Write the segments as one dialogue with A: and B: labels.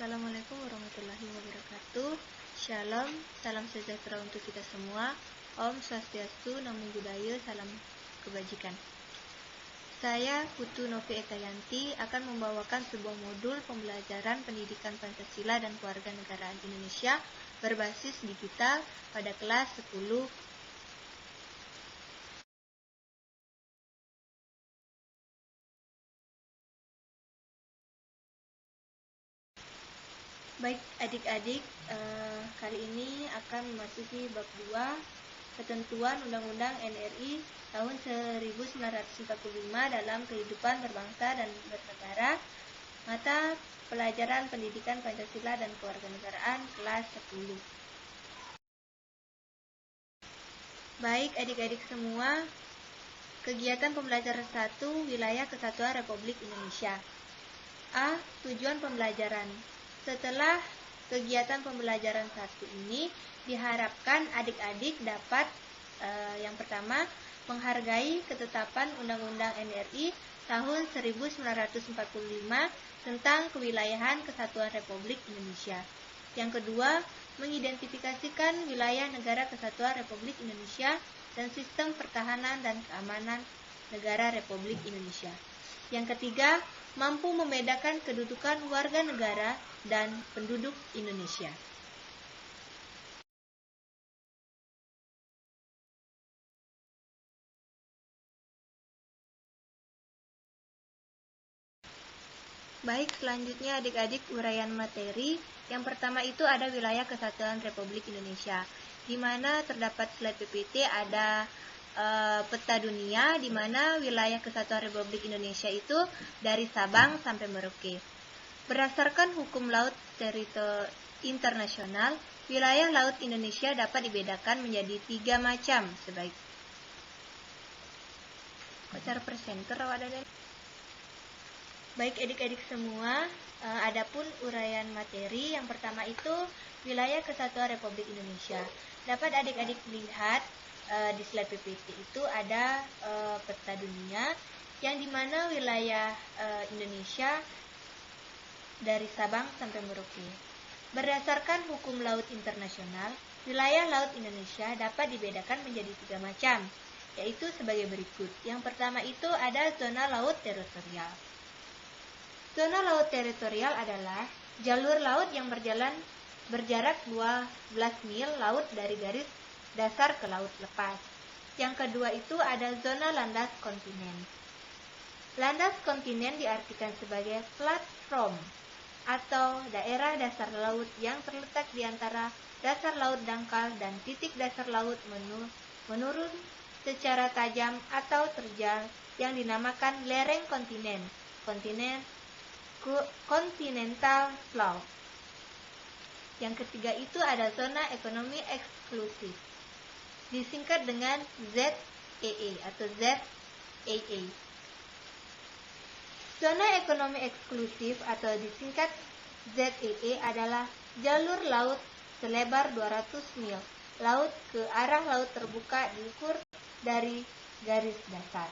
A: Assalamualaikum warahmatullahi wabarakatuh. Shalom, salam sejahtera untuk kita semua. Om Swastiastu, Namo Buddhaya, salam kebajikan. Saya Putu Novi Ekayanti akan membawakan sebuah modul pembelajaran pendidikan Pancasila dan Kewarganegaraan Indonesia berbasis digital pada kelas 10. Baik adik-adik, kali ini akan memasuki bab 2, ketentuan Undang-Undang NRI tahun 1945 dalam kehidupan berbangsa dan bernegara, mata pelajaran pendidikan Pancasila dan Kewarganegaraan kelas 10. Baik adik-adik semua, kegiatan pembelajaran 1, Wilayah Kesatuan Republik Indonesia. A. Tujuan pembelajaran. Setelah kegiatan pembelajaran 1 ini, diharapkan adik-adik dapat yang pertama, menghargai ketetapan Undang-Undang NRI tahun 1945 tentang Kewilayahan Kesatuan Republik Indonesia. Yang kedua, mengidentifikasikan wilayah negara Kesatuan Republik Indonesia dan sistem pertahanan dan keamanan negara Republik Indonesia. Yang ketiga, mampu membedakan kedudukan warga negara dan penduduk Indonesia. Baik, selanjutnya adik-adik uraian materi. Yang pertama itu ada wilayah kesatuan Republik Indonesia, di mana terdapat slide PPT ada peta dunia, di mana wilayah kesatuan Republik Indonesia itu dari Sabang sampai Merauke. Berdasarkan hukum laut internasional, wilayah laut Indonesia dapat dibedakan menjadi 3 macam sebaik. Cara presenter ada. Baik adik-adik semua, adapun uraian materi yang pertama itu wilayah kesatuan Republik Indonesia. Dapat adik-adik lihat di slide PPT itu ada peta dunia yang dimana wilayah Indonesia dari Sabang sampai Merauke. Berdasarkan hukum laut internasional, wilayah laut Indonesia dapat dibedakan menjadi 3 macam, yaitu sebagai berikut. Yang pertama itu ada zona laut teritorial. Zona laut teritorial adalah jalur laut yang berjarak 12 mil laut dari garis dasar ke laut lepas. Yang kedua itu ada zona landas kontinen. Landas kontinen diartikan sebagai platform atau daerah dasar laut yang terletak di antara dasar laut dangkal dan titik dasar laut menurun secara tajam atau terjal yang dinamakan lereng kontinen, continental shelf. Yang ketiga itu ada zona ekonomi eksklusif, disingkat dengan ZEE atau ZAA. Zona ekonomi eksklusif atau disingkat ZEE adalah jalur laut selebar 200 mil laut ke arah laut terbuka diukur dari garis dasar.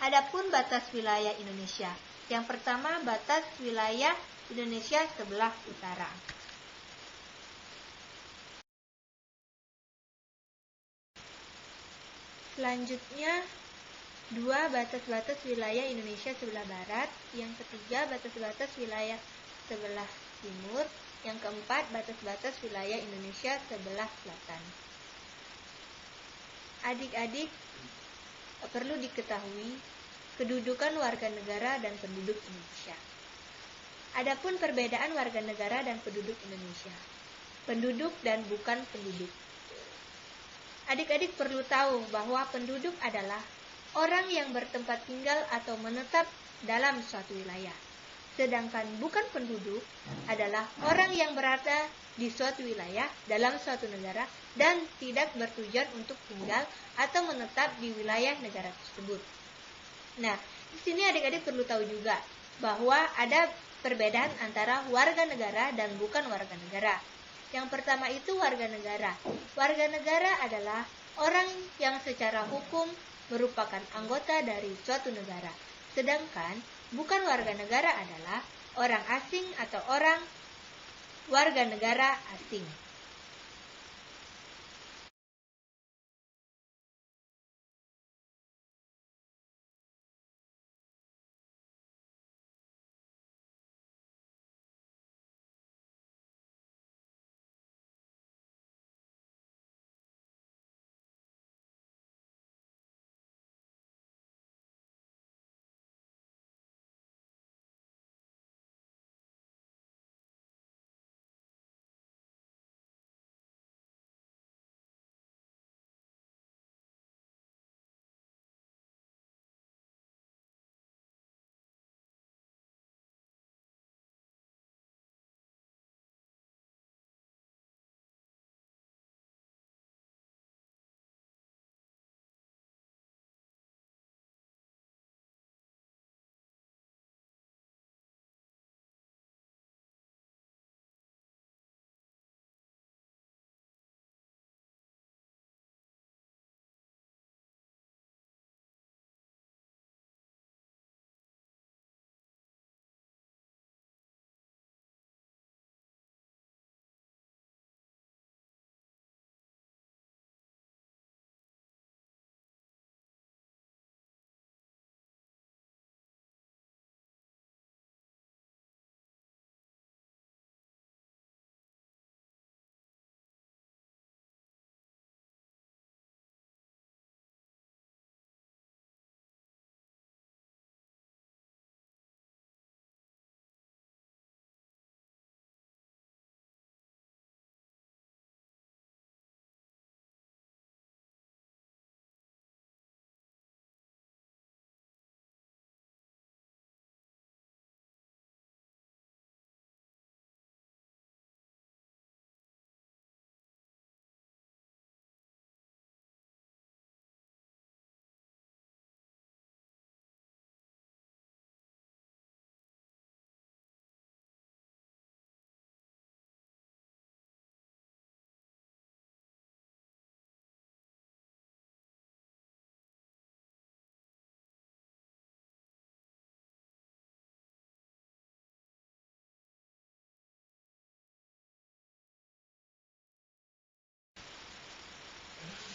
A: Adapun batas wilayah Indonesia. Yang pertama, batas wilayah Indonesia sebelah utara. Selanjutnya, 2. Batas-batas wilayah Indonesia sebelah barat. Yang ketiga, batas-batas wilayah sebelah timur. Yang keempat, batas-batas wilayah Indonesia sebelah selatan. Adik-adik, perlu diketahui kedudukan warga negara dan penduduk Indonesia. Adapun perbedaan warga negara dan penduduk Indonesia. Penduduk dan bukan penduduk. Adik-adik perlu tahu bahwa penduduk adalah orang yang bertempat tinggal atau menetap dalam suatu wilayah. Sedangkan bukan penduduk adalah orang yang berada di suatu wilayah dalam suatu negara dan tidak bertujuan untuk tinggal atau menetap di wilayah negara tersebut. Nah, di sini adik-adik perlu tahu juga bahwa ada perbedaan antara warga negara dan bukan warga negara. Yang pertama itu warga negara. Warga negara adalah orang yang secara hukum merupakan anggota dari suatu negara. Sedangkan bukan warga negara adalah orang asing atau orang warga negara asing.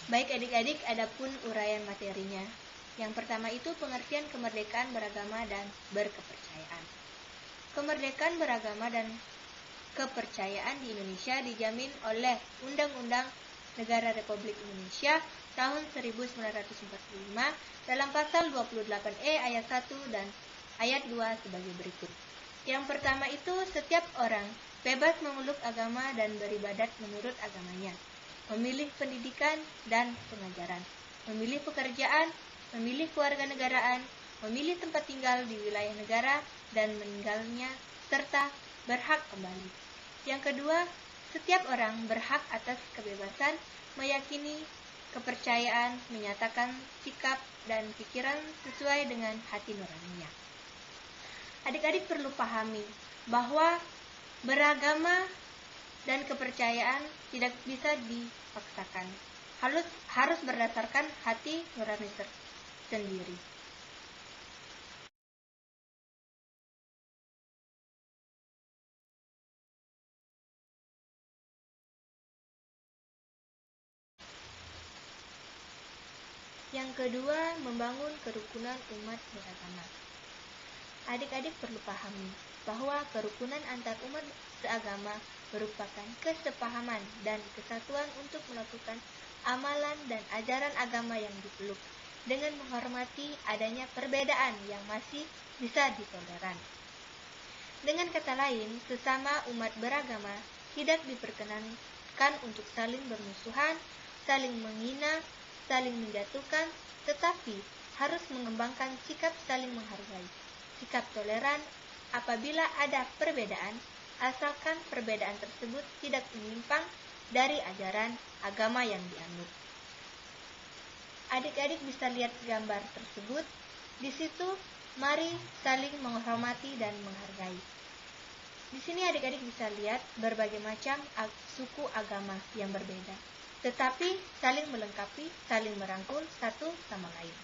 A: Baik adik-adik, adapun uraian materinya. Yang pertama itu pengertian kemerdekaan beragama dan berkepercayaan. Kemerdekaan beragama dan kepercayaan di Indonesia dijamin oleh Undang-Undang Negara Republik Indonesia tahun 1945 dalam pasal 28E ayat 1 dan ayat 2 sebagai berikut. Yang pertama itu, setiap orang bebas memeluk agama dan beribadat menurut agamanya, memilih pendidikan dan pengajaran, memilih pekerjaan, memilih kewarganegaraan, memilih tempat tinggal di wilayah negara dan meninggalnya, serta berhak kembali. Yang kedua, setiap orang berhak atas kebebasan meyakini kepercayaan, menyatakan sikap dan pikiran sesuai dengan hati nuraninya. Adik-adik perlu pahami bahwa beragama dan kepercayaan tidak bisa dipaksakan. Harus berdasarkan hati nurani sendiri. Yang kedua, membangun kerukunan umat beragama. Adik-adik perlu pahami bahwa kerukunan antar umat seagama merupakan kesepahaman dan kesatuan untuk melakukan amalan dan ajaran agama yang dipeluk, dengan menghormati adanya perbedaan yang masih bisa ditoleran. Dengan kata lain, sesama umat beragama tidak diperkenankan untuk saling bermusuhan, saling menghina, saling menjatuhkan, tetapi harus mengembangkan sikap saling menghargai, sikap toleran apabila ada perbedaan, asalkan perbedaan tersebut tidak menyimpang dari ajaran agama yang dianut. Adik-adik bisa lihat gambar tersebut. Di situ, mari saling menghormati dan menghargai. Di sini adik-adik bisa lihat berbagai macam suku agama yang berbeda, tetapi saling melengkapi, saling merangkul satu sama lain.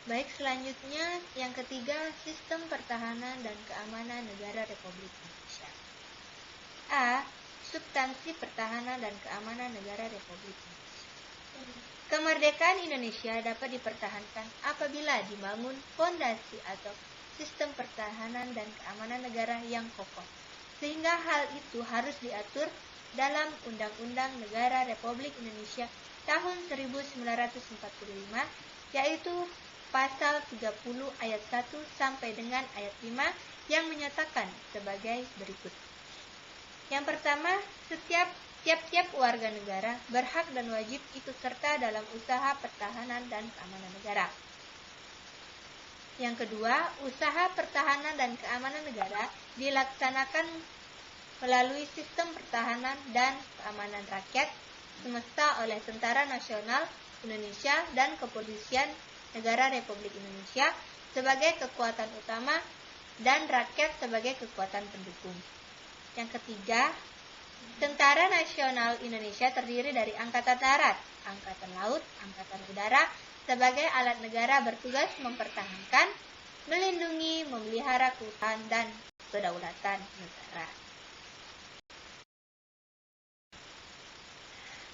A: Baik, selanjutnya yang ketiga, sistem pertahanan dan keamanan negara Republik Indonesia. A. Substansi pertahanan dan keamanan negara Republik Indonesia. Kemerdekaan Indonesia dapat dipertahankan apabila dibangun fondasi atau sistem pertahanan dan keamanan negara yang kokoh, sehingga hal itu harus diatur dalam Undang-Undang Negara Republik Indonesia tahun 1945, yaitu Pasal 30 ayat 1 sampai dengan ayat 5 yang menyatakan sebagai berikut. Yang pertama, tiap-tiap warga negara berhak dan wajib ikut serta dalam usaha pertahanan dan keamanan negara. Yang kedua, usaha pertahanan dan keamanan negara dilaksanakan melalui sistem pertahanan dan keamanan rakyat semesta oleh Tentara Nasional Indonesia dan Kepolisian Negara Republik Indonesia sebagai kekuatan utama dan rakyat sebagai kekuatan pendukung. Yang ketiga, Tentara Nasional Indonesia terdiri dari Angkatan Darat, Angkatan Laut, Angkatan Udara sebagai alat negara bertugas mempertahankan, melindungi, memelihara keutuhan dan kedaulatan negara.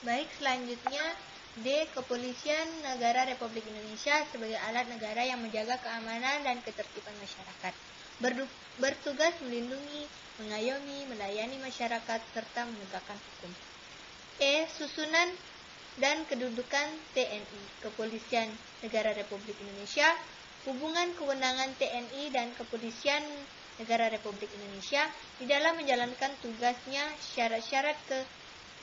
A: Baik, selanjutnya D. Kepolisian Negara Republik Indonesia sebagai alat negara yang menjaga keamanan dan ketertiban masyarakat. Bertugas melindungi, mengayomi, melayani masyarakat, serta menegakkan hukum. E. Susunan dan kedudukan TNI, Kepolisian Negara Republik Indonesia. Hubungan kewenangan TNI dan Kepolisian Negara Republik Indonesia di dalam menjalankan tugasnya, syarat-syarat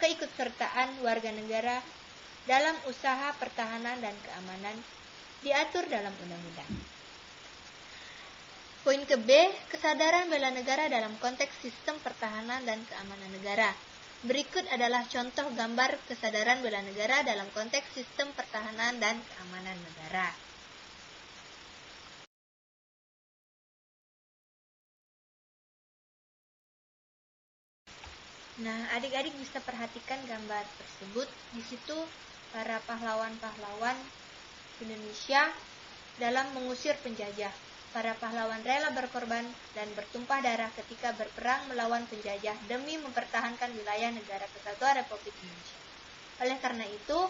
A: keikutsertaan warga negara dalam usaha pertahanan dan keamanan diatur dalam undang-undang. Poin ke B, kesadaran bela negara dalam konteks sistem pertahanan dan keamanan negara. Berikut adalah contoh gambar kesadaran bela negara dalam konteks sistem pertahanan dan keamanan negara. Nah, adik-adik bisa perhatikan gambar tersebut. Di situ para pahlawan-pahlawan Indonesia dalam mengusir penjajah. Para pahlawan rela berkorban dan bertumpah darah ketika berperang melawan penjajah demi mempertahankan wilayah negara kesatuan Republik Indonesia. Oleh karena itu,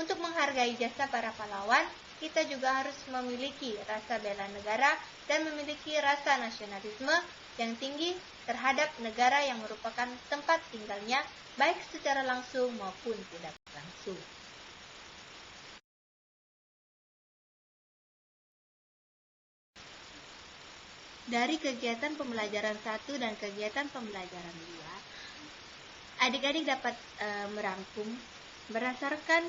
A: untuk menghargai jasa para pahlawan, kita juga harus memiliki rasa bela negara dan memiliki rasa nasionalisme yang tinggi terhadap negara yang merupakan tempat tinggalnya, baik secara langsung maupun tidak langsung. Dari kegiatan pembelajaran 1 dan kegiatan pembelajaran 2, adik-adik dapat merangkum berdasarkan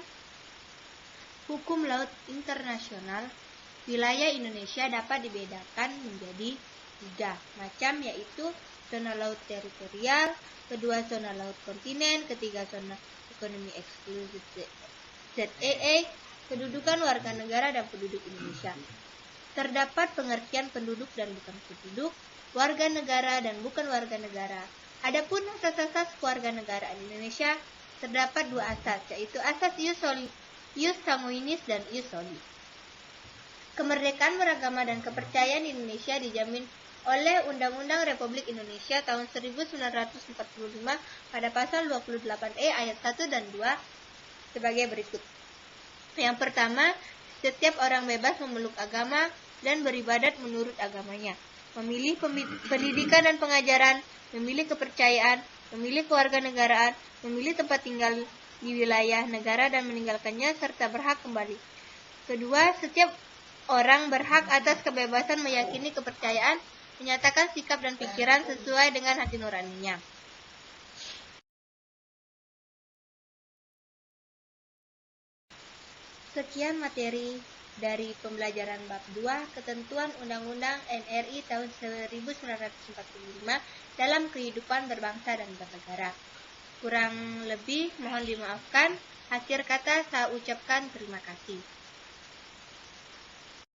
A: hukum laut internasional, wilayah Indonesia dapat dibedakan menjadi 3 macam, yaitu zona laut teritorial, kedua zona laut kontinen, ketiga zona ekonomi eksklusif ZEE, kedudukan warga negara dan penduduk Indonesia. Terdapat pengertian penduduk dan bukan penduduk, warga negara dan bukan warga negara. Adapun asas-asas kewarganegaraan Indonesia terdapat 2 asas, yaitu asas ius sanguinis dan ius soli. Kemerdekaan beragama dan kepercayaan Indonesia dijamin oleh Undang-Undang Republik Indonesia tahun 1945 pada pasal 28E ayat 1 dan 2 sebagai berikut. Yang pertama, setiap orang bebas memeluk agama dan beribadat menurut agamanya, memilih pendidikan dan pengajaran, memilih kepercayaan, memilih kewarganegaraan, memilih tempat tinggal di wilayah negara dan meninggalkannya, serta berhak kembali. Kedua, setiap orang berhak atas kebebasan meyakini kepercayaan, menyatakan sikap dan pikiran sesuai dengan hati nuraninya. Sekian materi dari pembelajaran bab 2 ketentuan Undang-Undang NRI tahun 1945 dalam kehidupan berbangsa dan bernegara. Kurang lebih mohon dimaafkan. Akhir kata saya ucapkan terima kasih.